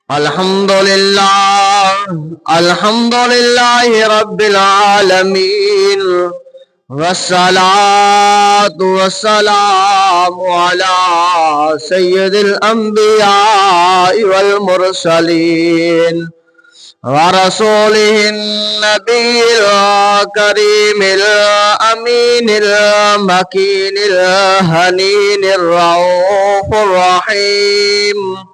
الحمد لله رب العالمين، والصلاة والسلام على سيد الأنبياء والمرسلين ورسوله النبي الكريم الأمين المكين الهنين الرؤوف الرحيم.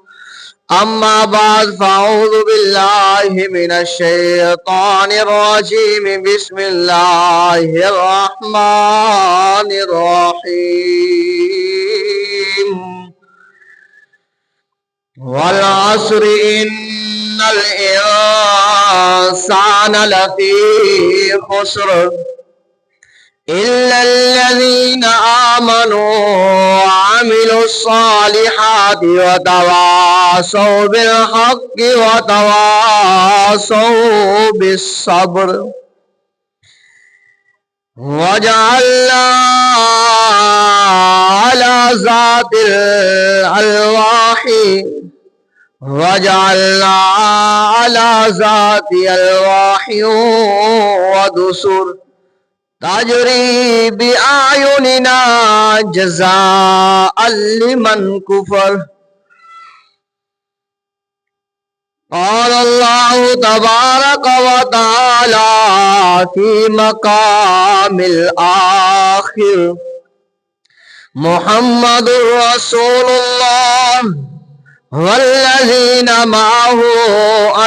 أما بعد، فأعوذ بالله من الشيطان الرجيم. بسم الله الرحمن الرحيم. والعصر إن الإنسان لفي خسر إلا الذين آمنوا وعملوا الصالحات وتواصوا بالحق وتواصوا بالصبر. وجعلنا على ذات الألواح ودسر تجری بأعیننا جزاء لمن کفر. قال الله تبارك وتعالى في مقام الآخر: محمد رسول الله والذين معه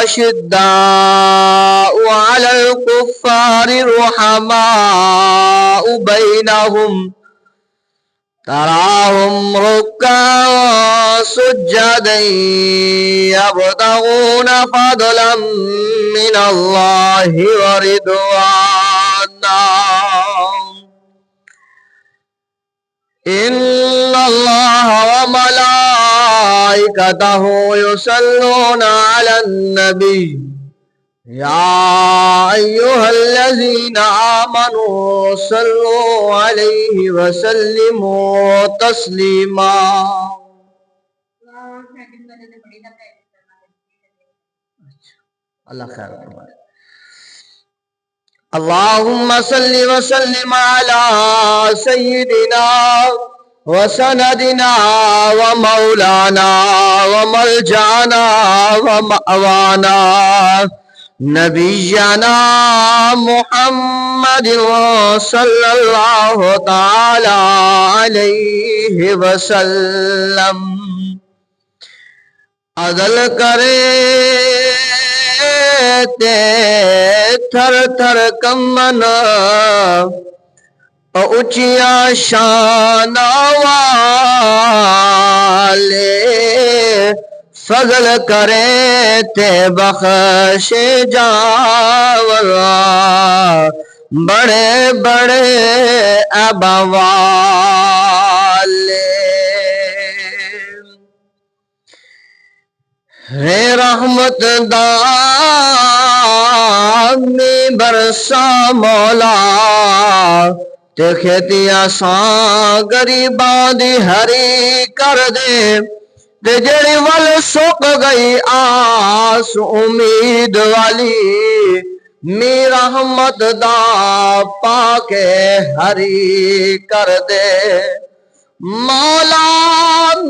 أشداء على الكفار رحماء بينهم تراهم ركعا سجدا يبتغون فضلا من الله ورضوانا. إن الله وملائكته يصلون على النبي يا أيها الذين آمنوا صلوا عليه وسلموا تسليما. اللہ خیر فرمائے. اللهم صل وسلم على سيدنا وسندنا ومولانا وملجانا ومأوانا نبينا محمد صلى الله تعالى عليه وسلم. عدل کرے تھر تھر کمن اونچیاں شان والے فضل کرے تے بخش جاور بڑے بڑے ابا والے. رے رحمت دامی برسا مولا تے کھیتی آسان غریباں دی ہری کر دے تے جڑی ول سک گئی آس امید والی می رحمت دا پاکے ہری کر دے. مولا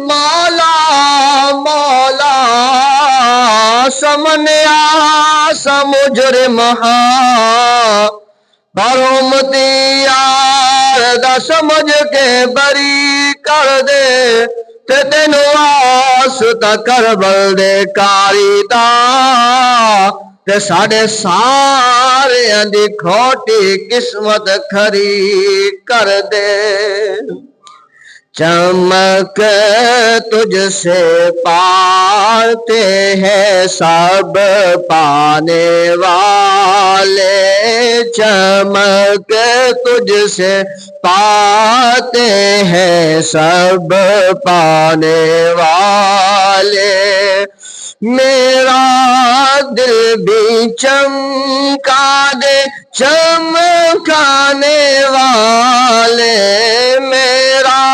مولا مولا سمنیا سمجرم ہاں پر امتی یار دا سمجھ کے بری کر دے تے تینو واسطہ کربل دے کاری دا تے ساڑے سارے دی کھوٹی قسمت کھری کر دے. چمک تجھ سے پاتے ہیں سب پانے والے. چمک تجھ سے پاتے ہیں سب پانے والے. میرا دل بھی چمکا دے چمکانے والے، میرا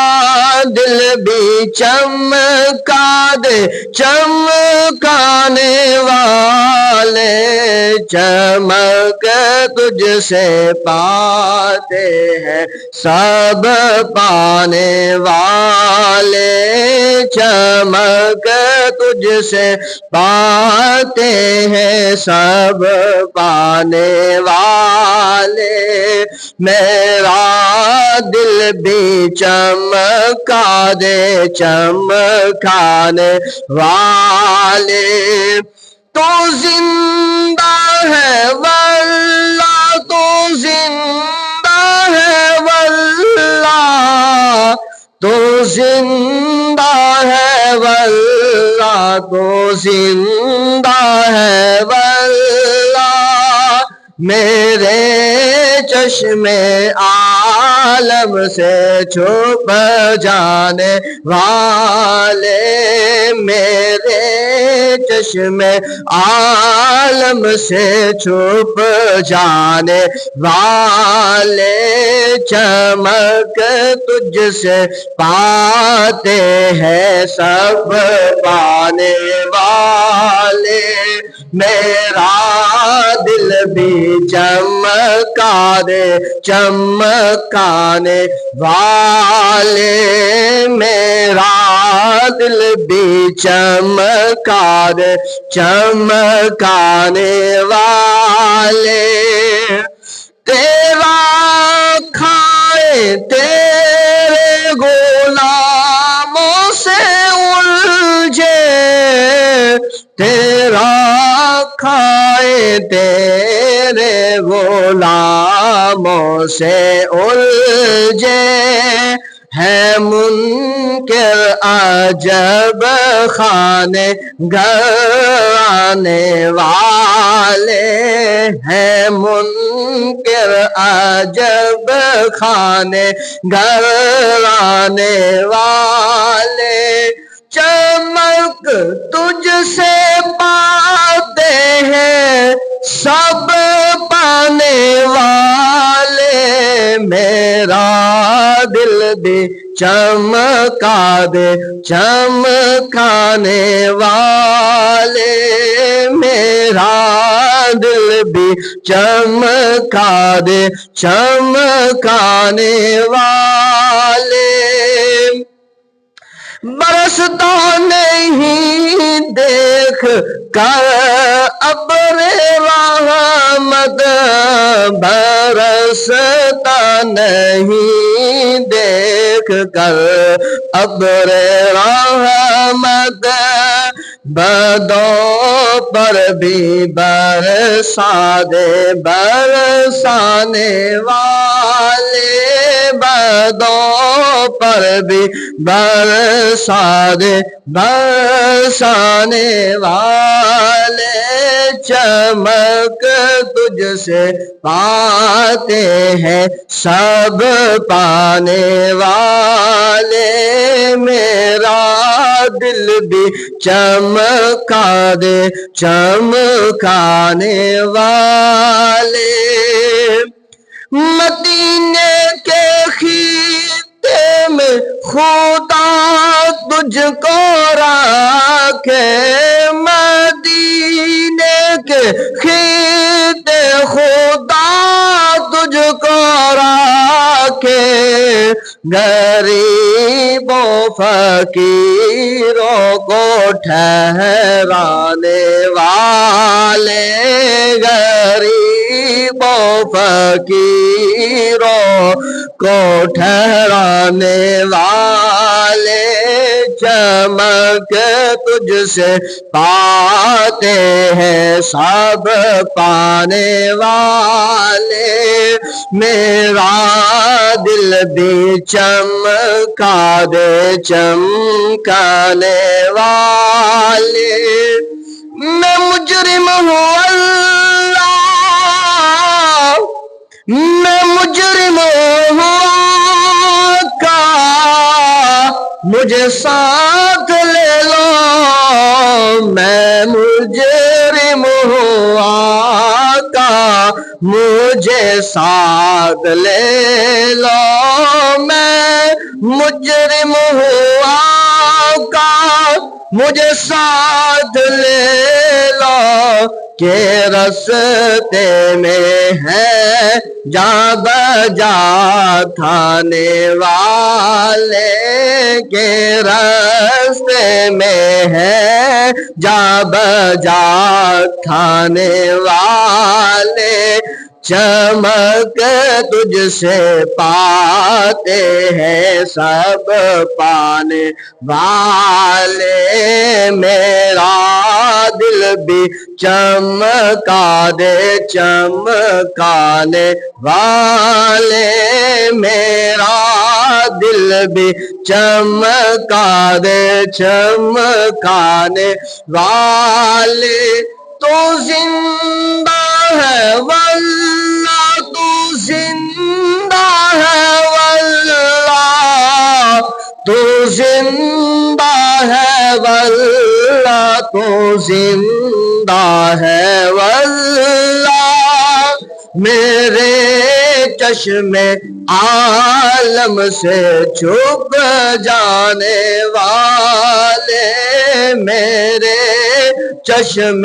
دل بھی چمکا دے چمکانے والے، چمک تجھ سے پاتے ہیں سب پانے والے، چمک تجھ سے پاتے ہیں سب پانے والے، میرا دل بھی چمکا دے چمکانے والے، تو زندہ ہے واللہ، تو زندہ ہے واللہ، تو زندہ ہے واللہ، تو زندہ ہے واللہ، میرے چشم عالم سے چھپ جانے والے، میرے چشم عالم سے چھپ جانے والے، چمک تجھ سے پاتے ہیں سب پانے والے، میرا دل بھی چمکا دے چمکانے والے، میرا دل بھی چمکا دے چمکانے والے، تیرا کھائے تیرے غلاموں سے الجھے، تیرا کھائے تیرے غلاموں سے الجھے، ہے منکر عجب خانے گرانے والے، ہے منکر عجب خانے گرانے والے، چمک تجھ سے پاتے ہیں سب پانے والے، میرا دل بھی چمکا دے چمکانے والے، میرا دل بھی چمکا دے چمکانے والے، برستا نہیں دیکھ کر ابر رحمت، برستا نہیں دیکھ کر ابر رحمت، بدوں پر بھی برسا دے برسانے والے، بدوں پر بھی برسا دے برسانے والے، چمک تجھ سے پاتے ہیں سب پانے والے، میرا دل بھی چمکا دے چمکانے والے، مدینے کے خطے میں خدا تجھ کو رکھے، مدینے کے خطے خدا تجھ کو رکھے، غریبوں فقیروں کو ٹھہرانے والے، غریبوں فقیروں کو ٹھہرانے والے، چمک تجھ سے پاتے ہیں سب پانے والے، میرا دل بھی چمکا دے چمکانے والے، میں مجرم ہوں اللہ، میں مجرم ہوں کا، مجھے ساتھ لے لو، میں مجرم مجھے ساتھ لے لو، میں مجرم ہوں آقا مجھے ساتھ لے لو، کہ رستے میں ہے جا بجا تھانے والے، کہ رستے میں ہے جا بجا تھانے والے، چمک تجھ سے پاتے ہیں سب پانے والے، میرا دل بھی چمکا دے چمکانے والے، میرا دل بھی چمکا دے چمکانے والے، تو زندہ ہے واللہ تو زندہ ہے واللہ تو زندہ ہے واللہ تو زندہ ہے واللہ، میرے چشم عالم سے چھپ جانے والے، میرے چشم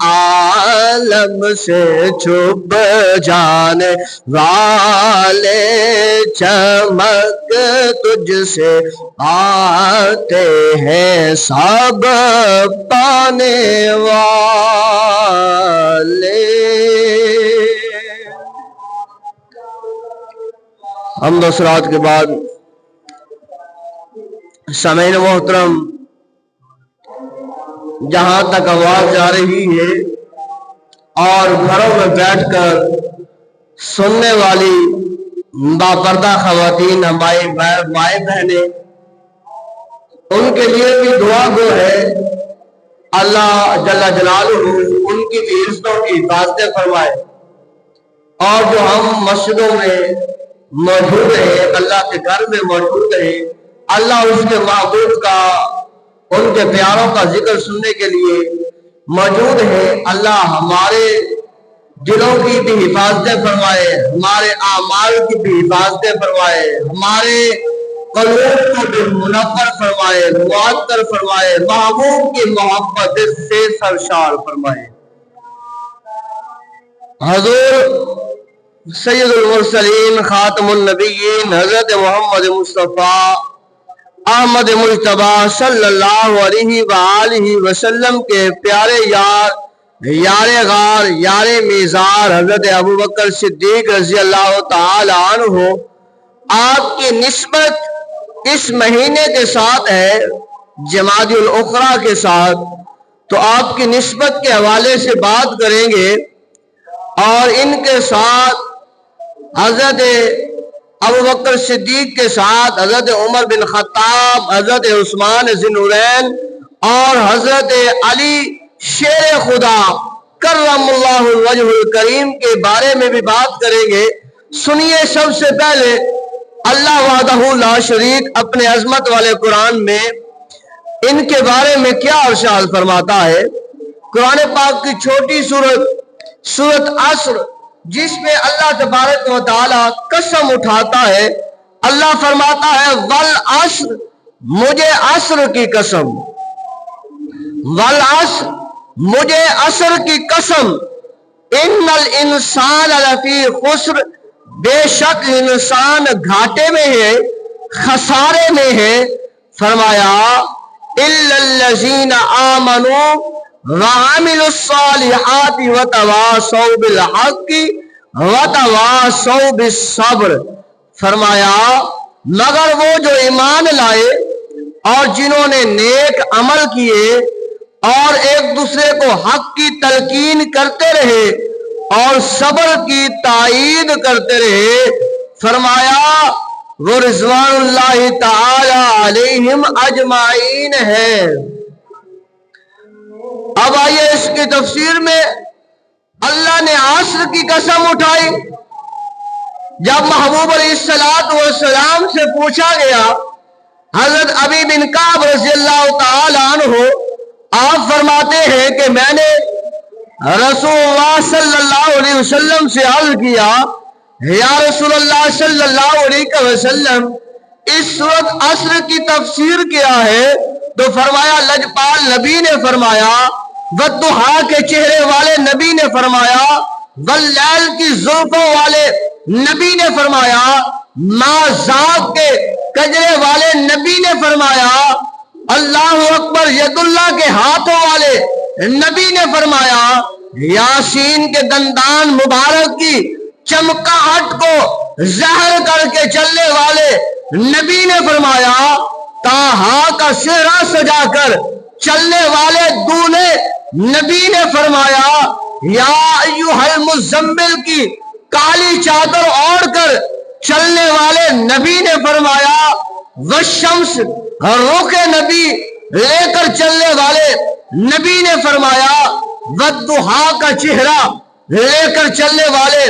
عالم سے چھپ جانے والے، چمک تجھ سے آتے ہیں سب پانے والے۔ حمد و صلوات کے بعد سامعین محترم، جہاں تک آواز جا رہی ہے اور گھروں میں بیٹھ کر سننے والی باپردہ خواتین ہماری مائیں بہنیں، ان کے لیے بھی دعا گو ہے، اللہ جل جلالہ ان کی بھی عزتوں کی حفاظتیں فرمائے، اور جو ہم مسجدوں میں موجود ہیں، اللہ کے گھر میں موجود ہیں، اللہ اس کے محبوب کا ان کے پیاروں کا ذکر سننے کے لیے موجود ہے، اللہ ہمارے دلوں کی بھی حفاظتیں فرمائے، ہمارے اعمال کی بھی حفاظتیں فرمائے، ہمارے قلوب کو بھی منور فرمائے، معطر فرمائے، محبوب کی محبت سے سرشار فرمائے۔ حضور سید المرسلین خاتم النبیین حضرت محمد مصطفیٰ احمد مجتبیٰ صلی اللہ علیہ وآلہ وسلم کے پیارے یار غار یار میزار حضرت ابوبکر صدیق رضی اللہ تعالی عنہ، آپ کی نسبت اس مہینے کے ساتھ ہے، جمادی الاخرى کے ساتھ، تو آپ کی نسبت کے حوالے سے بات کریں گے، اور ان کے ساتھ حضرت ابوبکر صدیق کے ساتھ حضرت عمر بن خطاب، حضرت عثمان ذی النورین اور حضرت علی شیر خدا کرم اللہ الوجہ الکریم کے بارے میں بھی بات کریں گے۔ سنیے سب سے پہلے اللہ وحدہ لا شریک اپنے عظمت والے قرآن میں ان کے بارے میں کیا ارشاد فرماتا ہے۔ قرآن پاک کی چھوٹی سورت عصر، جس میں اللہ تبارک و تعالی قسم اٹھاتا ہے، اللہ فرماتا ہے والعصر، مجھے عصر کی قسم، والعصر، مجھے عصر کی قسم، ان الانسان لفی خسر، بے شک انسان گھاٹے میں ہے، خسارے میں ہے۔ فرمایا الا الذین آمنوا وعملوا الصالحات وتواصوا بالحق وتواصوا بالصبر، فرمایا مگر وہ جو ایمان لائے اور جنہوں نے نیک عمل کیے اور ایک دوسرے کو حق کی تلقین کرتے رہے اور صبر کی تائید کرتے رہے، فرمایا وہ رضوان اللہ تعالی علیہم اجمعین ہے۔ اب آئیے اس کی تفسیر میں، اللہ نے عصر کی قسم اٹھائی۔ جب محبوب علیہ السلام سے پوچھا گیا، حضرت ابی بن کعب رضی اللہ تعالی عنہ آپ فرماتے ہیں کہ میں نے رسول اللہ صلی اللہ علیہ وسلم سے عرض کیا یا رسول اللہ صلی اللہ علیہ وسلم اس سورۃ عصر کی تفسیر کیا ہے؟ تو فرمایا لجپال نبی نے فرمایا، والضحیٰ کے چہرے والے نبی نے فرمایا، واللیل کی زلفوں والے نبی نے فرمایا، ما ذاق کے کجرے والے نبی نے فرمایا، اللہ اکبر ید اللہ کے ہاتھوں والے نبی نے فرمایا، یاسین کے دندان مبارک کی چمکاہٹ کو زہر کر کے چلنے والے نبی نے فرمایا، تاہا کا سہرا سجا کر چلنے والے دولہے نبی نے فرمایا، یا ایھا المزمل کی کالی چادر اوڑھ کر چلنے والے نبی نے فرمایا، والشمس رخ نبی لے کر چلنے والے نبی نے فرمایا، والضحیٰ کا چہرہ لے کر چلنے والے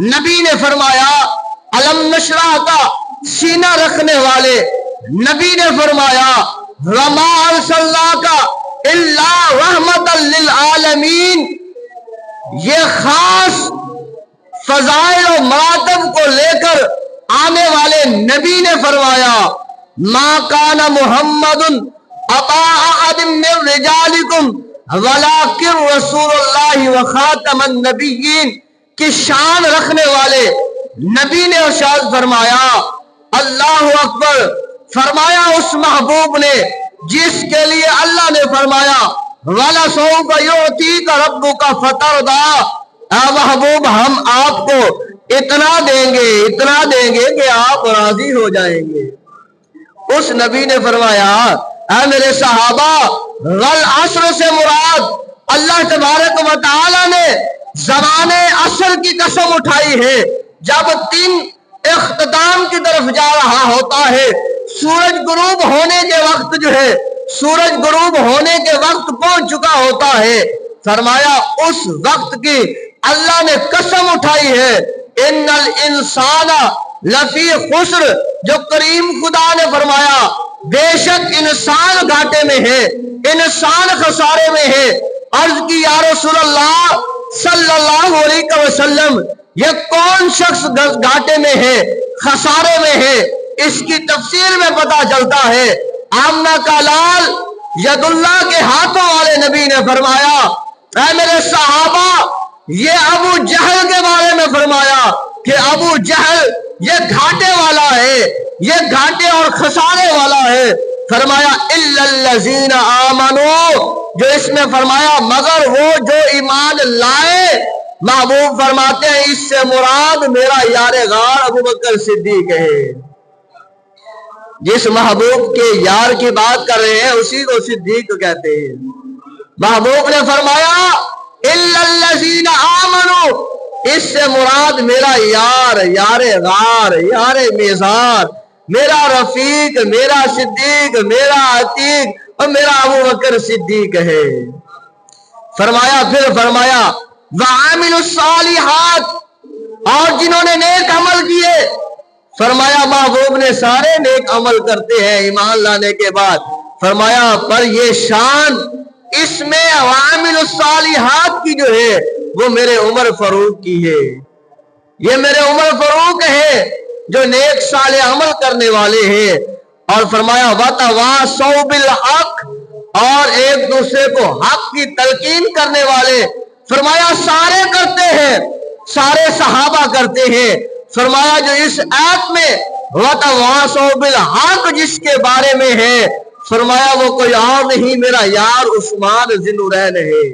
نبی نے فرمایا، علم نشرح کا سینہ رکھنے والے نبی نے فرمایا، وما ارسلناک الا رحمۃ للعالمین۔ یہ خاص فضائل و مراتب کو لے کر آنے والے نبی نے فرمایا، ما کان محمد ابا احد من رجالکم ولکن رسول اللہ وخاتم النبیین کی شان رکھنے والے نبی نے ارشاد فرمایا، اللہ اکبر، فرمایا اس محبوب نے جس کے لیے اللہ نے فرمایا وَلَسَوْفَ يُعْتِيكَ رَبُّكَ فَتَرْضَىٰ، اے محبوب ہم آپ کو اتنا دیں گے کہ آپ راضی ہو جائیں گے۔ اس نبی نے فرمایا، اے میرے صحابہ، والعصر سے مراد اللہ تبارک و تعالی نے زمانے عصر کی قسم اٹھائی ہے، جب دن اختتام کی طرف جا رہا ہوتا ہے، سورج غروب ہونے کے وقت سورج غروب ہونے کے وقت پہنچ چکا ہوتا ہے، فرمایا اس وقت کی اللہ نے قسم اٹھائی ہے، ان الانسان لفی خسر، جو کریم خدا نے فرمایا بے شک انسان گھاٹے میں ہے، انسان خسارے میں ہے۔ عرض کی یا رسول اللہ صلی اللہ علیہ وسلم، یہ کون شخص گھاٹے میں ہے، خسارے میں ہے؟ اس کی تفسیر میں پتہ چلتا ہے، آمنہ کا لال ید اللہ کے ہاتھوں والے نبی نے فرمایا، اے میرے صحابہ، یہ ابو جہل کے بارے میں فرمایا کہ ابو جہل یہ گھاٹے والا ہے، یہ گھاٹے اور خسارے والا ہے۔ فرمایا الا الذین آمنوا، جو اس میں فرمایا مگر وہ جو ایمان لائے۔ محبوب فرماتے ہیں اس سے مراد میرا یار غار ابو بکر صدیق ہے۔ جس محبوب کے یار کی بات کر رہے ہیں اسی کو صدیق کہتے ہیں۔ محبوب نے فرمایا الا الذین آمنوا، اس سے مراد میرا یار، یار غار، یار میزار، میرا رفیق، میرا صدیق، میرا عتیق اور میرا ابو بکر صدیق ہے۔ فرمایا پھر فرمایا وعاملوا الصالحات، اور جنہوں نے نیک عمل کیے۔ فرمایا محبوب نے سارے نیک عمل کرتے ہیں ایمان لانے کے بعد، فرمایا پر یہ شان اس میں وعاملوا الصالحات کی جو ہے وہ میرے عمر فاروق کی ہے، یہ میرے عمر فاروق ہے جو نیک صالح عمل کرنے والے ہیں۔ اور فرمایا وَتَوَاصَوْا بِالْحَقِّ، اور ایک دوسرے کو حق کی تلقین کرنے والے۔ فرمایا سارے کرتے ہیں، سارے صحابہ کرتے ہیں۔ فرمایا جو اس آیت میں وَتَوَاصَوْا بِالْحَقِّ جس کے بارے میں ہے، فرمایا وہ کوئی اور نہیں میرا یار عثمان ذی النورین ہے۔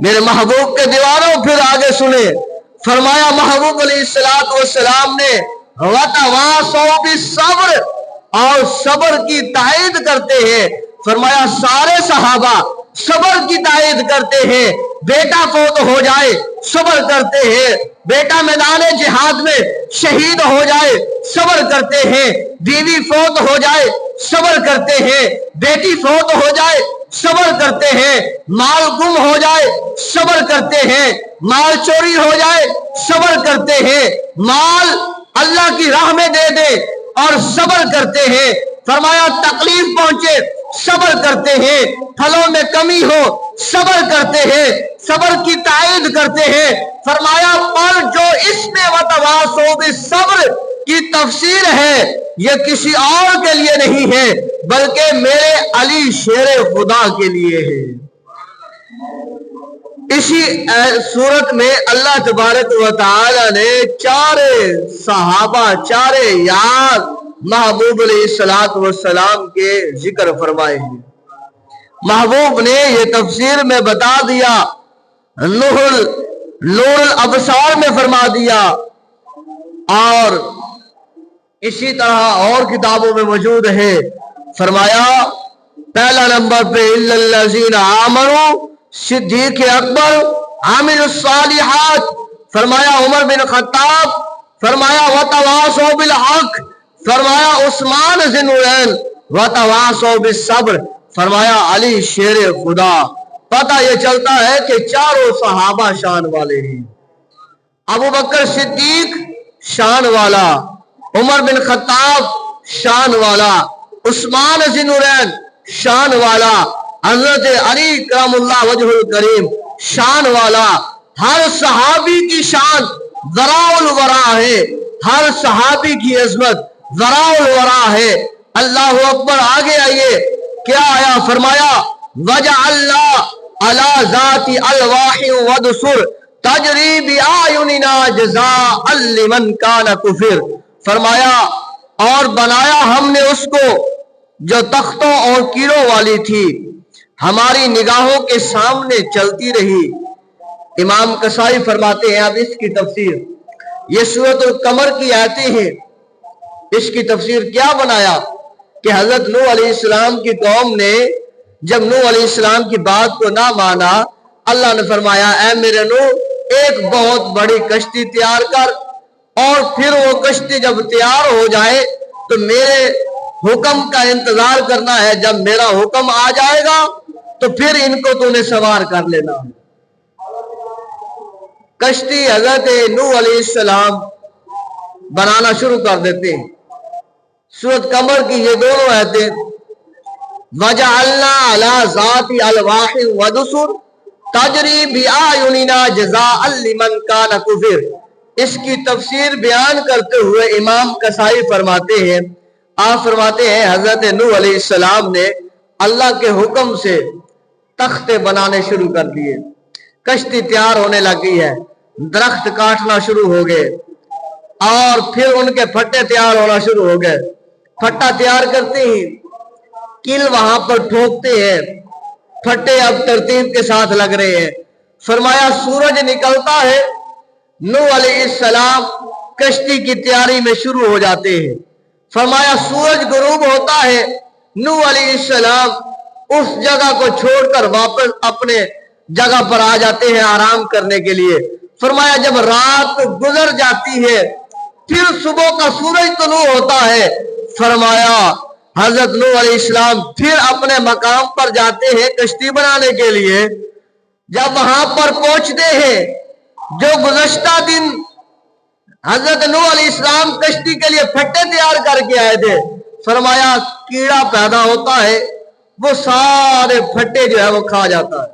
میرے محبوب کے دیوانوں پھر آگے سنیں، فرمایا محبوب علیہ السلام نے وَتَوَاصَوْا بِالصَّبْرِ، اور صبر کی تائید کرتے ہیں۔ فرمایا سارے صحابہ صبر کی تائید کرتے ہیں، بیٹا فوت ہو جائے صبر کرتے ہیں، بیٹا میدان جہاد میں شہید ہو جائے صبر کرتے ہیں، بیوی فوت ہو جائے صبر کرتے ہیں، بیٹی فوت ہو جائے صبر کرتے ہیں، مال گم ہو جائے صبر کرتے ہیں، مال چوری ہو جائے صبر کرتے ہیں، مال اللہ کی راہ میں دے دے اور صبر کرتے ہیں۔ فرمایا تکلیف پہنچے صبر کرتے ہیں، پھلوں میں کمی ہو صبر کرتے ہیں۔ صبر کی تائید کرتے ہیں. فرمایا پر جو اس میں وتواصوا بالصبر کی تفسیر ہے یہ کسی اور کے لیے نہیں ہے بلکہ میرے علی شیر خدا کے لیے ہے. اسی صورت میں اللہ تبارک و تعالی نے چارے صحابہ چارے یار محبوب علیہ الصلوۃ والسلام کے ذکر فرمائے ہیں. محبوب نے یہ تفسیر میں بتا دیا, نور الابصار میں فرما دیا, اور اسی طرح اور کتابوں میں موجود ہے. فرمایا پہلا نمبر پہ الا الذین آمنوا صدیق اکبر عامل الصالحات, فرمایا عمر بن خطاب, فرمایا وتواصوا بالحق, فرمایا عثمان ذی النورین وتواصوا بالصبر, فرمایا علی شیر خدا. پتہ یہ چلتا ہے کہ چاروں صحابہ شان والے ہیں. ابو بکر صدیق شان والا, عمر بن خطاب شان والا, عثمان ذی النورین شان والا, حضرت علی کرم اللہ وجہ الکریم شان والا. ہر صحابی کی شان ذراء الورا ہے, ہر صحابی کی عظمت ذراء الورا ہے. اللہ اکبر. آگے آئیے کیا آیا, فرمایا وجعلنا علی ذات الواح ودسر تجری بأعیننا جزاء لمن کان کفر, فرمایا اور بنایا ہم نے اس کو جو تختوں اور کیلوں والی تھی, ہماری نگاہوں کے سامنے چلتی رہی. امام قصائی فرماتے ہیں, اب اس کی تفسیر, یہ سورۃ القمر کی آیتیں ہیں, اس کی تفسیر کیا بنایا کہ حضرت نوح علیہ السلام کی قوم نے جب نوح علیہ السلام کی بات کو نہ مانا, اللہ نے فرمایا اے میرے نوح ایک بہت بڑی کشتی تیار کر, اور پھر وہ کشتی جب تیار ہو جائے تو میرے حکم کا انتظار کرنا ہے. جب میرا حکم آ جائے گا تو پھر ان کو تو نے سوار کر لینا. کشتی حضرت نوح علیہ السلام بنانا شروع کر دیتے ہیں. سورۃ قمر کی یہ دونوں آیتیں وجعلنا علی ذات الواح ودسر تجری بأعیننا جزاء لمن کان کفر, اس کی تفسیر بیان کرتے ہوئے امام قصائی فرماتے ہیں, آپ فرماتے ہیں حضرت نوح علیہ السلام نے اللہ کے حکم سے تختے بنانے شروع کر دیے. کشتی تیار ہونے لگی ہے, درخت کاٹنا شروع ہو گئے, اور پھر ان کے پھٹے تیار ہونا شروع ہو گئے. پھٹا تیار کرتے ہی کل وہاں پر ٹھوکتے ہیں, پھٹے اب ترتیب کے ساتھ لگ رہے ہیں. فرمایا سورج نکلتا ہے, نوح علیہ السلام کشتی کی تیاری میں شروع ہو جاتے ہیں. فرمایا سورج غروب ہوتا ہے, نوح علیہ السلام اس جگہ کو چھوڑ کر واپس اپنے جگہ پر آ جاتے ہیں آرام کرنے کے لیے. فرمایا جب رات گزر جاتی ہے پھر صبح کا سورج طلوع ہوتا ہے. فرمایا حضرت نوح علیہ السلام پھر اپنے مقام پر جاتے ہیں کشتی بنانے کے لیے. جب وہاں پر پہنچتے ہیں, جو گزشتہ دن حضرت نوح علیہ السلام کشتی کے لیے پھٹے تیار کر کے آئے تھے, فرمایا کیڑا پیدا ہوتا ہے, وہ سارے پھٹے جو ہے وہ کھا جاتا ہے.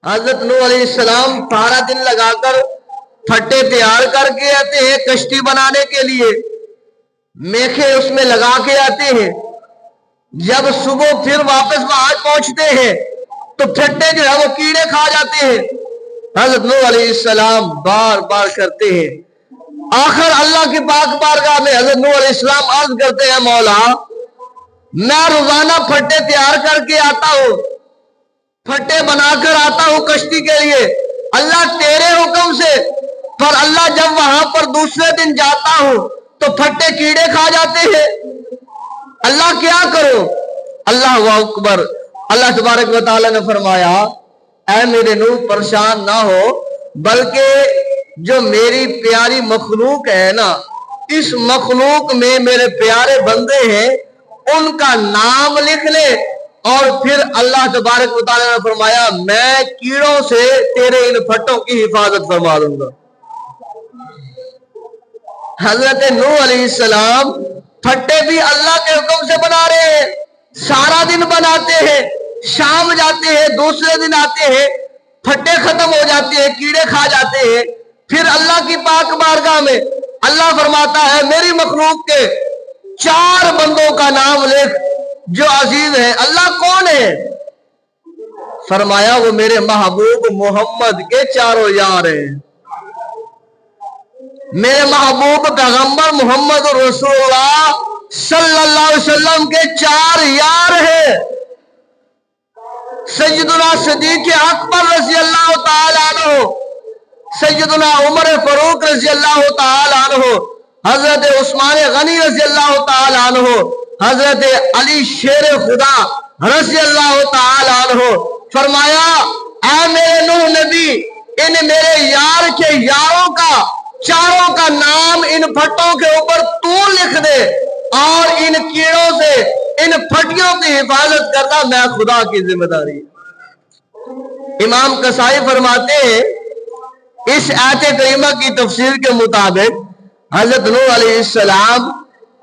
حضرت نوح علیہ السلام سارا دن لگا کر پھٹے تیار کر کے آتے ہیں کشتی بنانے کے لیے, میخے اس میں لگا کے آتے ہیں. جب صبح پھر واپس وہاں پہنچتے ہیں تو پھٹے جو ہے وہ کیڑے کھا جاتے ہیں. حضرت نوح علیہ السلام بار بار کرتے ہیں. آخر اللہ کی پاک بارگاہ میں حضرت نوح علیہ السلام عرض کرتے ہیں, مولا میں روزانہ پھٹے تیار کر کے آتا ہوں, پھٹے بنا کر آتا ہوں کشتی کے لیے اللہ تیرے حکم سے, پر اللہ جب وہاں پر دوسرے دن جاتا ہوں تو پھٹے کیڑے کھا جاتے ہیں. اللہ کیا کرو؟ اللہ اکبر. اللہ تبارک و تعالی نے فرمایا اے میرے نوح پریشان نہ ہو, بلکہ جو میری پیاری مخلوق ہے نا, اس مخلوق میں میرے پیارے بندے ہیں, ان کا نام لکھ لے, اور پھر اللہ تبارک و تعالی نے فرمایا میں کیڑوں سے تیرے ان پھٹوں کی حفاظت فرما دوں گا. حضرت نوح علیہ السلام پھٹے بھی اللہ کے حکم سے بنا رہے ہیں, سارا دن بناتے ہیں, شام جاتے ہیں, دوسرے دن آتے ہیں, پھٹے ختم ہو جاتے ہیں، کیڑے کھا جاتے ہیں، پھر اللہ کی پاک بارگاہ میں اللہ فرماتا ہے میری مخلوق کے 4 بندوں کا نام لکھ جو عزیز ہے۔ اللہ کون ہے؟ فرمایا وہ میرے محبوب محمد کے 4 یار ہیں، میرے محبوب پیغمبر محمد رسول اللہ صلی اللہ علیہ وسلم کے 4 یار ہیں۔ سیدنا صدیق اکبر رضی اللہ تعالیٰ عنہ، سیدنا عمر فاروق رضی اللہ تعالیٰ عنہ، حضرت عثمان غنی رضی اللہ تعالیٰ عنہ، حضرت علی شیر خدا رضی اللہ تعالیٰ عنہ۔ فرمایا اے میرے نوح نبی، ان میرے یار کے یاروں کا 4 کا نام ان پھٹوں کے اوپر تو لکھ دے، اور ان کیڑوں سے ان پھٹیوں کی حفاظت کرنا میں خدا کی ذمہ داری۔ امام قصائی فرماتے ہیں اس آیت کریمہ کی تفسیر کے مطابق حضرت نوح علیہ السلام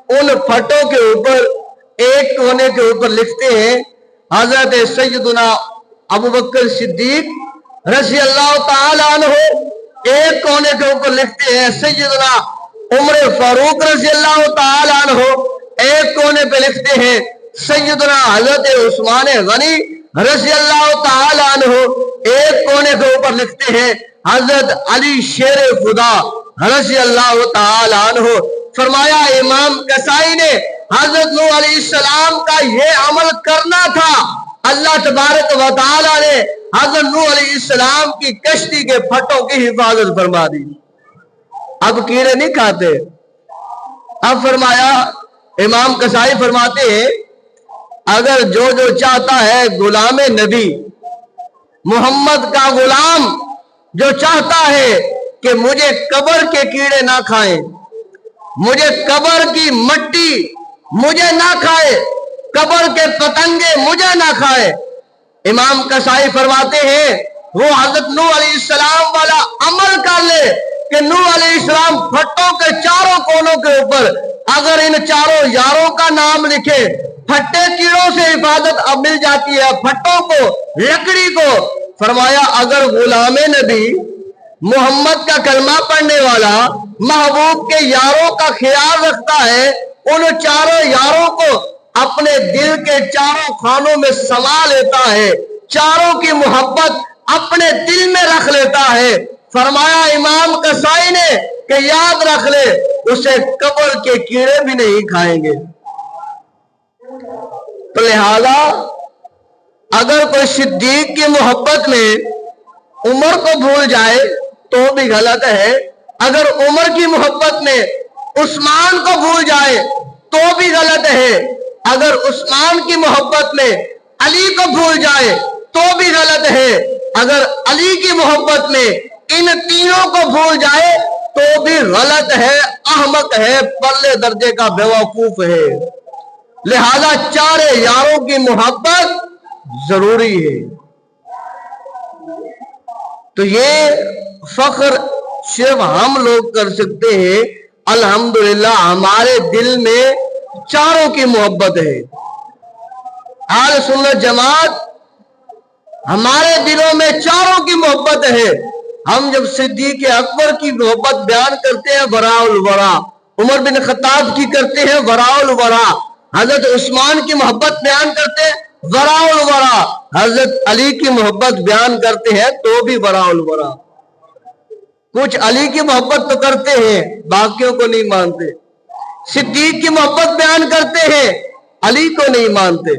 ان پھٹوں کے اوپر ایک کونے کے اوپر لکھتے ہیں حضرت سیدنا ابو بکر صدیق رضی اللہ تعالی عنہ، ایک کونے کے اوپر لکھتے ہیں سیدنا عمر فاروق رضی اللہ تعالی عنہ، ایک کونے پہ لکھتے ہیں سیدنا حضرت عثمان غنی رضی اللہ تعالی عنہ، ایک کونے کے اوپر لکھتے ہیں حضرت علی شیر خدا رضی اللہ تعالی عنہ۔ فرمایا امام قصائی نے حضرت نوح علیہ السلام کا یہ عمل کرنا تھا، اللہ تبارک و تعالی نے حضرت نوح علیہ السلام کی کشتی کے پھٹوں کی حفاظت فرما دی۔ اب کیڑے نہیں کھاتے۔ اب فرمایا امام قصائی فرماتے ہیں اگر جو چاہتا ہے غلام نبی محمد کا غلام جو چاہتا ہے کہ مجھے قبر کے کیڑے نہ کھائیں، مجھے قبر کی مٹی مجھے نہ کھائے، قبر کے پتنگے مجھے نہ کھائے، امام قصائی فرماتے ہیں وہ حضرت نوح علیہ السلام والا عمل کر لے کہ نوح علیہ السلام پھٹوں کے 4 کونوں کے اوپر اگر ان 4 یاروں کا نام لکھے، پھٹے کیڑوں سے حفاظت اب مل جاتی ہے، پھٹوں کو، لکڑی کو۔ فرمایا اگر غلام نبی محمد کا کلمہ پڑھنے والا محبوب کے یاروں کا خیال رکھتا ہے، ان 4 یاروں کو اپنے دل کے 4 خانوں میں سما لیتا ہے، 4 کی محبت اپنے دل میں رکھ لیتا ہے، فرمایا امام قصائی نے کہ یاد رکھ لے اسے قبر کے کیڑے بھی نہیں کھائیں گے۔ تو لہذا اگر کوئی صدیق کی محبت میں عمر کو بھول جائے تو بھی غلط ہے، اگر عمر کی محبت میں عثمان کو بھول جائے تو بھی غلط ہے، اگر عثمان کی محبت میں علی کو بھول جائے تو بھی غلط ہے، اگر علی کی محبت میں ان تینوں کو بھول جائے تو بھی غلط ہے، احمق ہے، پرلے درجے کا بیوقوف ہے۔ لہذا 4 یاروں کی محبت ضروری ہے۔ تو یہ فخر صرف ہم لوگ کر سکتے ہیں، الحمدللہ ہمارے دل میں 4 کی محبت ہے۔ اہل سنت جماعت ہمارے دلوں میں 4 کی محبت ہے۔ ہم جب صدیق اکبر کی محبت بیان کرتے ہیں وراء الورا، عمر بن خطاب کی کرتے ہیں وراء الورا، حضرت عثمان کی محبت بیان کرتے ہیں وراء الورا، حضرت علی کی محبت بیان کرتے ہیں تو بھی وراء الورا۔ کچھ علی کی محبت تو کرتے ہیں باقیوں کو نہیں مانتے، صدیق کی محبت بیان کرتے ہیں علی کو نہیں مانتے،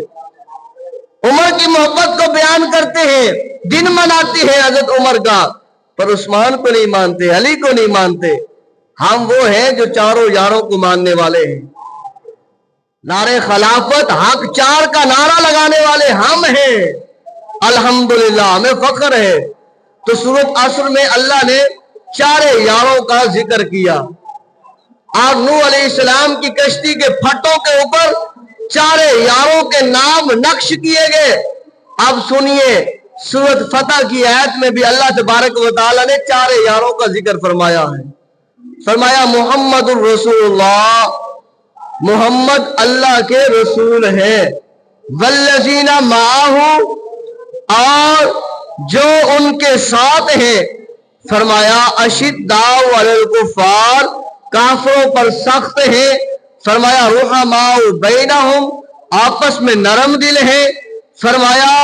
عمر کی محبت کو بیان کرتے ہیں، دن مناتے ہیں حضرت عمر کا، پر عثمان کو نہیں مانتے، علی کو نہیں مانتے۔ ہم وہ ہیں جو 4 یاروں کو ماننے والے ہیں، نعرہ خلافت حق 4 کا نعرہ لگانے والے ہم ہیں، الحمدللہ ہمیں فخر ہے۔ تو سورۃ عصر میں اللہ نے 4 یاروں کا ذکر کیا، اور نوح علیہ السلام کی کشتی کے پھٹوں کے اوپر 4 یاروں کے نام نقش کیے گئے۔ اب سنیے سورۃ فتح کی آیت میں بھی اللہ تبارک و تعالی نے 4 یاروں کا ذکر فرمایا ہے۔ فرمایا محمد الرسول اللہ، محمد اللہ کے رسول ہے، والذین معہ، اور جو ان کے ساتھ ہیں، فرمایا اشداء علی الکفار، کافروں پر سخت ہیں، فرمایا رحماء بینہم، آپس میں نرم دل ہیں، فرمایا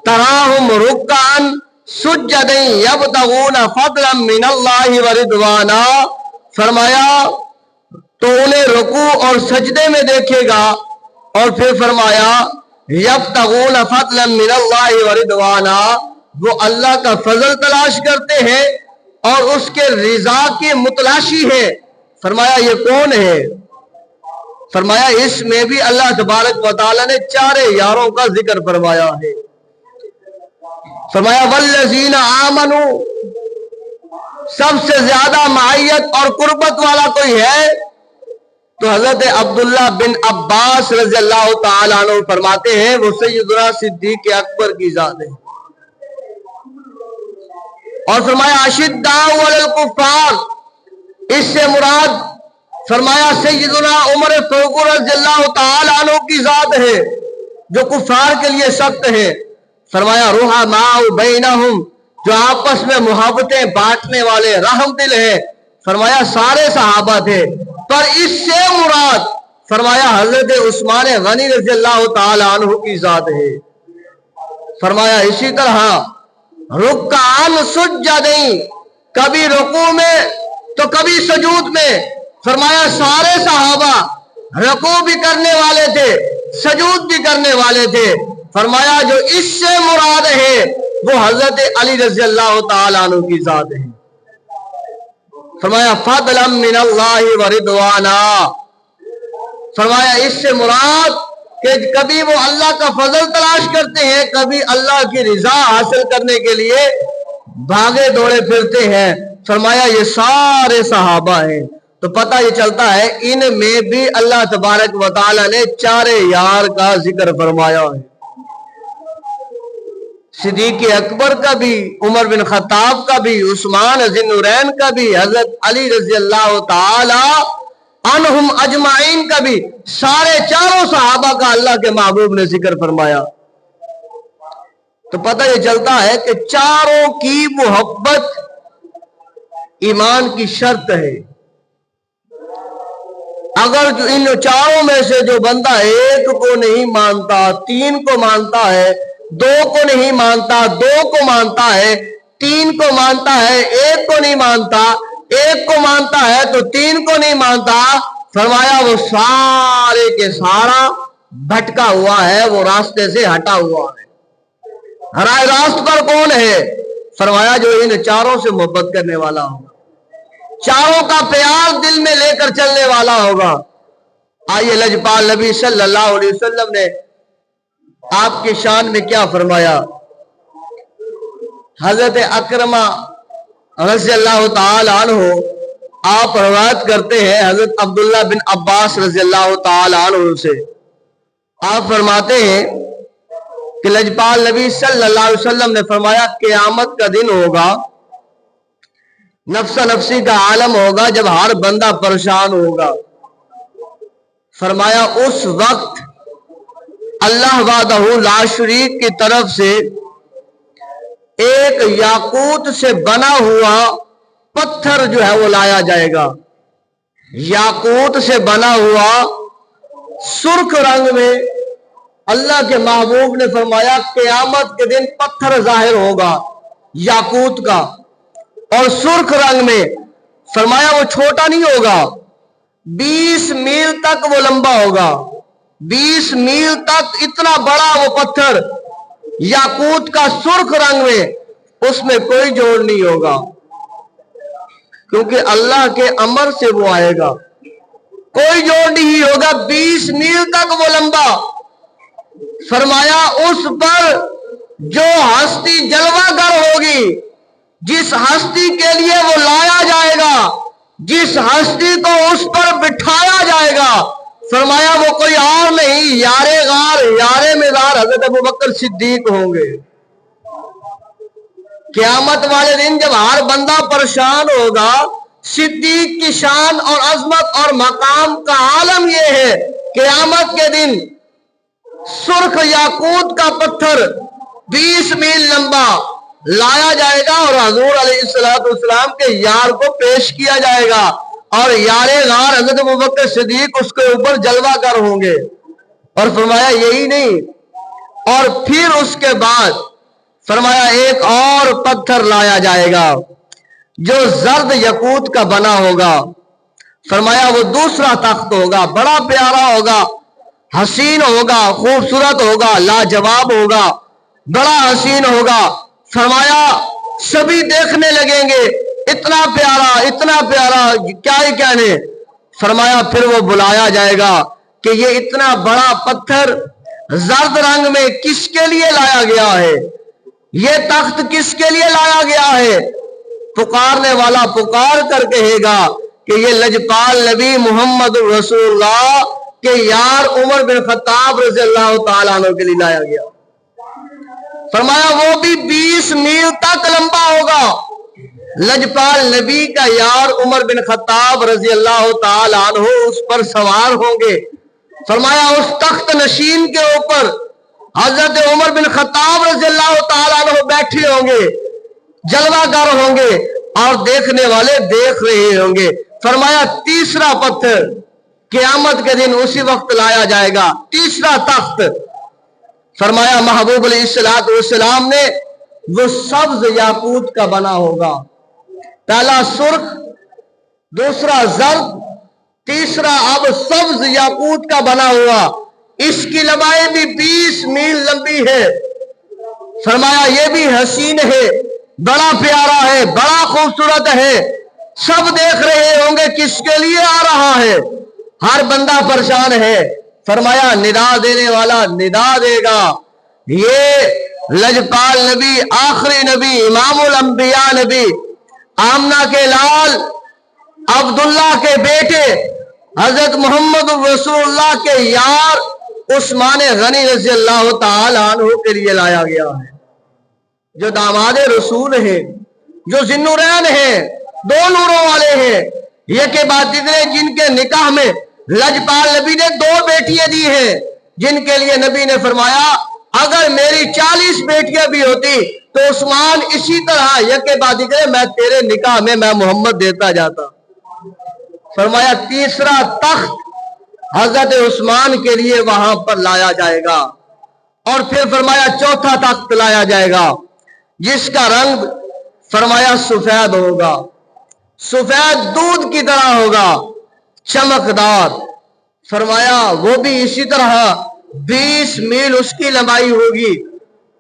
تراہم رکعا سجدا یبتغون فضلا من اللہ ورضوانا، فرمایا تو انہیں رکوع اور سجدے میں دیکھے گا، اور پھر فرمایا یبتغون فضلا من اللہ ورضوانا، وہ اللہ کا فضل تلاش کرتے ہیں اور اس کے رضا کی متلاشی ہے۔ فرمایا یہ کون ہے؟ فرمایا اس میں بھی اللہ تبارک و تعالی نے 4 یاروں کا ذکر فرمایا ہے۔ فرمایا والذین آمنوا، سب سے زیادہ معیت اور قربت والا کوئی ہے تو حضرت عبداللہ بن عباس رضی اللہ تعالیٰ عنہ فرماتے ہیں وہ سیدنا صدیق اکبر کی ذات ہے۔ اور فرمایا اشداء علی الکفار، اس سے مراد فرمایا سیدنا عمر فاروق رضی اللہ تعالیٰ عنہ کی ذات ہے جو کفار کے لیے سخت ہے۔ فرمایا رحماء بینہم، جو آپس میں محبتیں بانٹنے والے رحم دل ہیں، فرمایا سارے صحابہ تھے، پر اس سے مراد فرمایا حضرت عثمان غنی رضی اللہ تعالیٰ عنہ کی ذات ہے۔ فرمایا اسی طرح رکعان سجدین، کبھی رکوع میں تو کبھی سجود میں، فرمایا سارے صحابہ رکوع بھی کرنے والے تھے، سجود بھی کرنے والے تھے۔ فرمایا جو اس سے مراد ہے وہ حضرت علی رضی اللہ تعالیٰ عنہ کی ذات ہے۔ فرمایا فضلا من اللہ ورضوانا، فرمایا اس سے مراد کہ کبھی وہ اللہ کا فضل تلاش کرتے ہیں، کبھی اللہ کی رضا حاصل کرنے کے لیے بھاگے دوڑے پھرتے ہیں۔ فرمایا یہ سارے صحابہ ہیں، تو پتہ یہ چلتا ہے ان میں بھی اللہ تبارک و تعالی نے 4 یار کا ذکر فرمایا ہے۔ صدیق اکبر کا بھی، عمر بن خطاب کا بھی، عثمان ذی النورین کا بھی، حضرت علی رضی اللہ تعالی عنہم اجمعین کا بھی، سارے 4 صحابہ کا اللہ کے محبوب نے ذکر فرمایا۔ تو پتہ یہ چلتا ہے کہ 4 کی محبت ایمان کی شرط ہے۔ اگر ان 4 میں سے جو بندہ 1 کو نہیں مانتا، 3 کو مانتا ہے، 2 کو نہیں مانتا، 2 کو مانتا ہے، 3 کو مانتا ہے، 1 کو نہیں مانتا، 1 کو مانتا ہے تو 3 کو نہیں مانتا، فرمایا وہ سارے کے سارا بھٹکا ہوا ہے، وہ راستے سے ہٹا ہوا ہے۔ راہ راست پر کون ہے؟ فرمایا جو ان 4 سے محبت کرنے والا ہوگا، 4 کا پیار دل میں لے کر چلنے والا ہوگا۔ آئیے لجپال نبی صلی اللہ علیہ وسلم نے آپ کی شان میں کیا فرمایا۔ حضرت اکرمہ رضی اللہ تعالی عنہ آپ روایت کرتے ہیں حضرت عبداللہ بن عباس رضی اللہ تعالی عنہ سے، آپ فرماتے ہیں کہ لجپال نبی صلی اللہ علیہ وسلم نے فرمایا قیامت کا دن ہوگا، نفس نفسی کا عالم ہوگا، جب ہر بندہ پریشان ہوگا۔ فرمایا اس وقت اللہ وحدہ لا شریک کی طرف سے ایک یاقوت سے بنا ہوا پتھر جو ہے وہ لایا جائے گا، یاقوت سے بنا ہوا سرخ رنگ میں۔ اللہ کے محبوب نے فرمایا قیامت کے دن پتھر ظاہر ہوگا یاقوت کا اور سرخ رنگ میں۔ فرمایا وہ چھوٹا نہیں ہوگا، 20 میل تک وہ لمبا ہوگا، 20 میل تک اتنا بڑا وہ پتھر یاقوت کا سرخ رنگ میں، اس میں کوئی جوڑ نہیں ہوگا کیونکہ اللہ کے امر سے وہ آئے گا، کوئی جوڑ نہیں ہوگا، 20 میل تک وہ لمبا۔ فرمایا اس پر جو ہستی جلوہ گر ہوگی، جس ہستی کے لیے وہ لایا جائے گا، جس ہستی کو اس پر بٹھایا جائے گا، فرمایا وہ کوئی اور نہیں، یار غار یار مزار حضرت ابوبکر صدیق ہوں گے۔ قیامت والے دن جب ہر بندہ پریشان ہوگا، صدیق کی شان اور عظمت اور مقام کا عالم یہ ہے، قیامت کے دن سرخ یاقوت کا پتھر 20 میل لمبا، لایا جائے گا اور حضور علیہ السلام کے یار کو پیش کیا جائے گا، اور یار غار حضرت ابوبکر صدیق اس کے اوپر جلوہ گر ہوں گے۔ اور فرمایا یہی نہیں، اور پھر اس کے بعد فرمایا ایک اور پتھر لایا جائے گا جو زرد یقوت کا بنا ہوگا۔ فرمایا وہ دوسرا تخت ہوگا، بڑا پیارا ہوگا، حسین ہوگا، خوبصورت ہوگا، لاجواب ہوگا، بڑا حسین ہوگا۔ فرمایا سبھی دیکھنے لگیں گے، اتنا پیارا اتنا پیارا، کیا ہی کہنے۔ فرمایا پھر وہ بلایا جائے گا کہ یہ اتنا بڑا پتھر زرد رنگ میں کس کے لیے لایا گیا ہے، یہ تخت کس کے لیے لایا گیا ہے؟ پکارنے والا پکار کر کہے گا کہ یہ لجپال نبی محمد رسول اللہ کے یار عمر بن خطاب رضی اللہ تعالیٰ عنہ کے لیے لایا گیا۔ فرمایا وہ بھی 20 میل تک لمبا ہوگا۔ لجپال نبی کا یار عمر بن خطاب رضی اللہ تعالیٰ عنہ اس پر سوار ہوں گے۔ فرمایا اس تخت نشین کے اوپر حضرت عمر بن خطاب رضی اللہ تعالیٰ عنہ بیٹھے ہوں گے، جلوہ گر ہوں گے، اور دیکھنے والے دیکھ رہے ہوں گے۔ فرمایا تیسرا پتھر قیامت کے دن اسی وقت لایا جائے گا، تیسرا تخت۔ فرمایا محبوب علیہ السلام نے وہ سبز یاقوت کا بنا ہوگا، پہلا سرخ، دوسرا زرد، تیسرا اب سبز یاقوت کا بنا ہوا۔ اس کی لمبائی بھی 20 میل لمبی ہے۔ فرمایا یہ بھی حسین ہے، بڑا پیارا ہے، بڑا خوبصورت ہے۔ سب دیکھ رہے ہوں گے کس کے لیے آ رہا ہے، ہر بندہ پریشان ہے۔ فرمایا ندا دینے والا ندا دے گا، یہ لجپال نبی، آخری نبی، امام الانبیاء نبی، آمنہ کے لال، عبداللہ کے بیٹے، حضرت محمد رسول اللہ کے یار عثمان غنی رضی اللہ تعالی عنہ کے لیے لایا گیا ہے، جو داماد رسول ہیں، جو ذوالنورین ہیں، 2 نوروں والے ہیں، یہ کے بعد جن کے نکاح میں لجپال نبی نے 2 بیٹیاں دی ہیں، جن کے لیے نبی نے فرمایا اگر میری 40 بیٹیاں بھی ہوتی تو عثمان اسی طرح یکے بعد دیگرے میں تیرے نکاح میں میں محمد دیتا جاتا۔ فرمایا تیسرا تخت حضرت عثمان کے لیے وہاں پر لایا جائے گا، اور پھر فرمایا چوتھا تخت لایا جائے گا جس کا رنگ فرمایا سفید ہوگا، سفید دودھ کی طرح ہوگا، چمکدار۔ فرمایا وہ بھی اسی طرح 20 میل اس کی لمبائی ہوگی،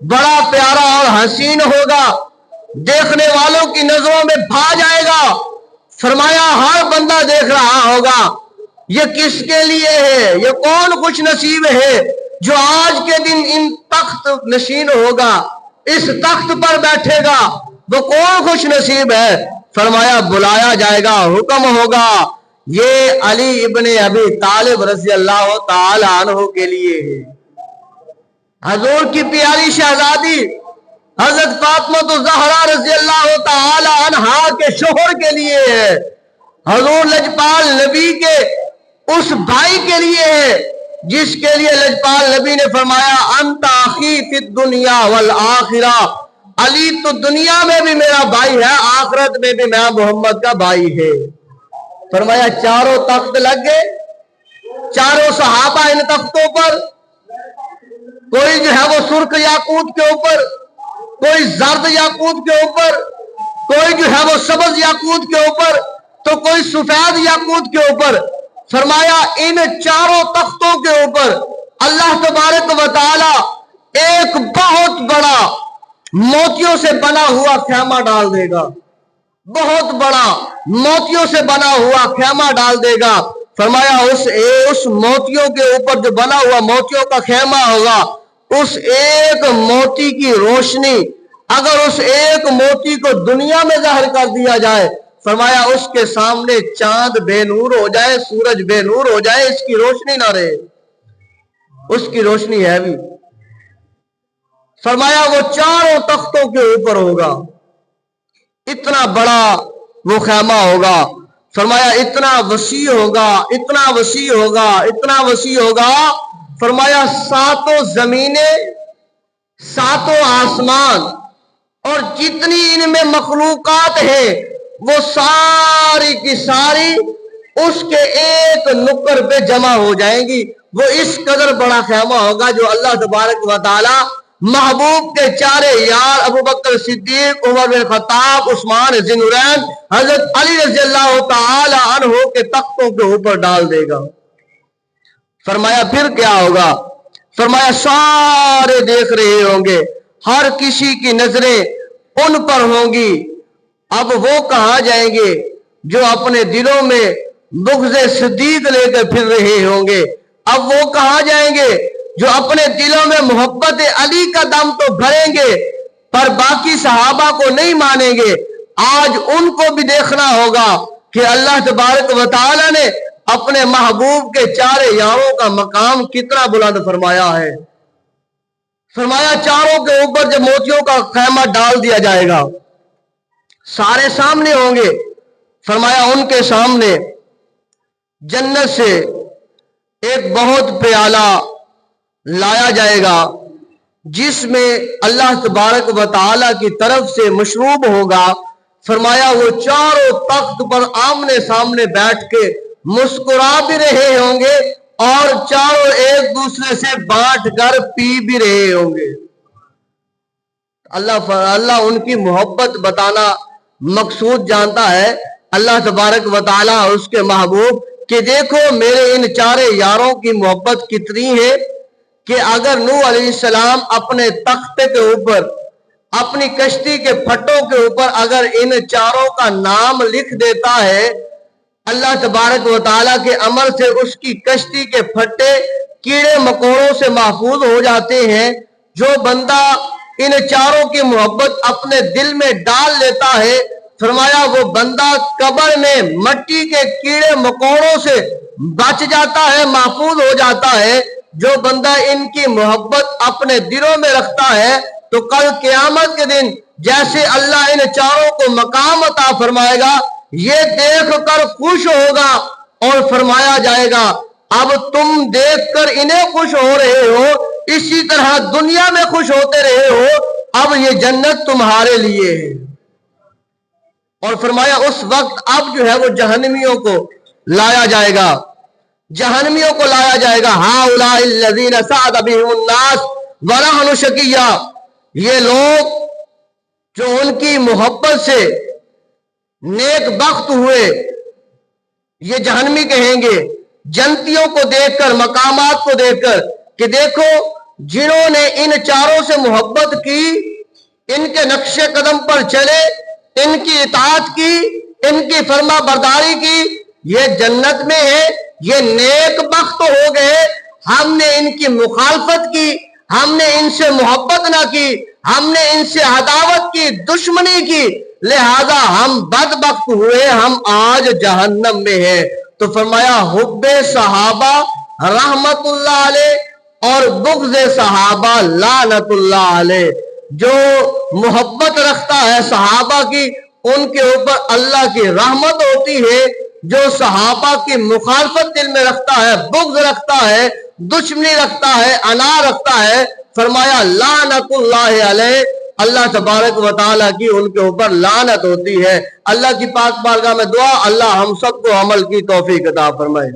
بڑا پیارا اور حسین ہوگا، دیکھنے والوں کی نظروں میں بھا جائے گا۔ فرمایا ہر بندہ دیکھ رہا ہوگا یہ کس کے لیے ہے، یہ کون خوش نصیب ہے جو آج کے دن ان تخت نشین ہوگا، اس تخت پر بیٹھے گا، وہ کون خوش نصیب ہے؟ فرمایا بلایا جائے گا، حکم ہوگا یہ علی ابن ابی طالب رضی اللہ تعالی عنہ کے لیے ہے، حضور کی پیاری شہزادی حضرت فاطمہ الزہرا رضی اللہ تعالی عنہا کے شوہر کے لیے ہے، حضور لجپال نبی کے اس بھائی کے لیے ہے جس کے لیے لجپال نبی نے فرمایا انت اخی فی الدنیا والآخرہ، علی تو دنیا میں بھی میرا بھائی ہے، آخرت میں بھی میں محمد کا بھائی ہے۔ فرمایا چاروں تخت لگ گئے، چاروں صحابہ ان تختوں پر، کوئی جو ہے وہ سرخ یاقوت کے اوپر، کوئی زرد یاقوت کے اوپر، کوئی جو ہے وہ سبز یاقوت کے اوپر، تو کوئی سفید یاقوت کے اوپر۔ فرمایا ان چاروں تختوں کے اوپر اللہ تبارک و تعالی ایک بہت بڑا موتیوں سے بنا ہوا خیمہ ڈال دے گا، بہت بڑا موتیوں سے بنا ہوا خیمہ ڈال دے گا۔ فرمایا اس موتیوں کے اوپر جو بنا ہوا موتیوں کا خیمہ ہوگا، اس ایک موتی کی روشنی اگر اس ایک موتی کو دنیا میں ظاہر کر دیا جائے، فرمایا اس کے سامنے چاند بے نور ہو جائے، سورج بے نور ہو جائے، اس کی روشنی نہ رہے، اس کی روشنی ہے بھی۔ فرمایا وہ چاروں تختوں کے اوپر ہوگا، اتنا بڑا وہ خیمہ ہوگا۔ فرمایا اتنا وسیع ہوگا، اتنا وسیع ہوگا، اتنا وسیع ہوگا۔ فرمایا 7 زمینیں، 7 آسمان اور جتنی ان میں مخلوقات ہیں وہ ساری کی ساری اس کے ایک نکر پہ جمع ہو جائیں گی. وہ اس قدر بڑا خیمہ ہوگا جو اللہ تبارک و تعالی محبوب کے چارے یار ابو بکر صدیق، عمر بن خطاب، عثمان ذی النورین، حضرت علی رضی اللہ تعالی عنہ کے تختوں کے اوپر ڈال دے گا. فرمایا پھر کیا ہوگا؟ فرمایا سارے دیکھ رہے ہوں گے، ہر کسی کی نظریں ان پر ہوں گی. اب وہ کہاں جائیں گے جو اپنے دلوں میں بغض صدیق لے کر پھر رہے ہوں گے؟ اب وہ کہاں جائیں گے جو اپنے دلوں میں محبت علی کا دم تو بھریں گے پر باقی صحابہ کو نہیں مانیں گے؟ آج ان کو بھی دیکھنا ہوگا کہ اللہ تبارک و تعالی نے اپنے محبوب کے چارے یاروں کا مقام کتنا بلند فرمایا ہے. فرمایا چاروں کے اوپر جب موتیوں کا خیمہ ڈال دیا جائے گا، سارے سامنے ہوں گے. فرمایا ان کے سامنے جنت سے ایک بہت پیالہ لایا جائے گا جس میں اللہ تبارک و تعالی کی طرف سے مشروب ہوگا. فرمایا وہ چاروں تخت پر آمنے سامنے بیٹھ کے مسکرا بھی رہے ہوں گے اور چاروں ایک دوسرے سے بانٹ کر پی بھی رہے ہوں گے. اللہ ان کی محبت بتانا مقصود جانتا ہے، اللہ تبارک و تعالی اور اس کے محبوب، کہ دیکھو میرے ان چارے یاروں کی محبت کتنی ہے کہ اگر نوح علیہ السلام اپنے تخت کے اوپر، اپنی کشتی کے پھٹوں کے اوپر اگر ان چاروں کا نام لکھ دیتا ہے، اللہ تبارک و تعالیٰ کے امر سے اس کی کشتی کے پھٹے کیڑے مکوڑوں سے محفوظ ہو جاتے ہیں. جو بندہ ان چاروں کی محبت اپنے دل میں ڈال لیتا ہے، فرمایا وہ بندہ قبر میں مٹی کے کیڑے مکوڑوں سے بچ جاتا ہے، محفوظ ہو جاتا ہے. جو بندہ ان کی محبت اپنے دلوں میں رکھتا ہے تو کل قیامت کے دن جیسے اللہ ان چاروں کو مقام عطا فرمائے گا، یہ دیکھ کر خوش ہوگا اور فرمایا جائے گا اب تم دیکھ کر انہیں خوش ہو رہے ہو، اسی طرح دنیا میں خوش ہوتے رہے ہو، اب یہ جنت تمہارے لیے ہے. اور فرمایا اس وقت اب جو ہے وہ جہنمیوں کو لایا جائے گا، جہنمیوں کو لایا جائے گا. ہؤلاء الذین سعد بهم الناس ونحن شقیٰ، یہ لوگ جو ان کی محبت سے نیک بخت ہوئے، یہ جہنمی کہیں گے جنتیوں کو دیکھ کر، مقامات کو دیکھ کر، کہ دیکھو جنہوں نے ان چاروں سے محبت کی، ان کے نقش قدم پر چلے، ان کی اطاعت کی، ان کی فرما برداری کی، یہ جنت میں ہے، یہ نیک بخت ہو گئے. ہم نے ان کی مخالفت کی، ہم نے ان سے محبت نہ کی، ہم نے ان سے عداوت کی، دشمنی کی، لہذا ہم بدبخت ہوئے، ہم آج جہنم میں ہیں. تو فرمایا حب صحابہ رحمت اللہ علیہ اور بغض صحابہ لعنت اللہ علیہ. جو محبت رکھتا ہے صحابہ کی، ان کے اوپر اللہ کی رحمت ہوتی ہے. جو صحابہ کی مخالفت دل میں رکھتا ہے، بغض رکھتا ہے، دشمنی رکھتا ہے، انا رکھتا ہے، فرمایا لعنت اللہ علیہ، اللہ تبارک و تعالیٰ کی ان کے اوپر لعنت ہوتی ہے. اللہ کی پاک بارگاہ میں دعا، اللہ ہم سب کو عمل کی توفیق عطا فرمائے.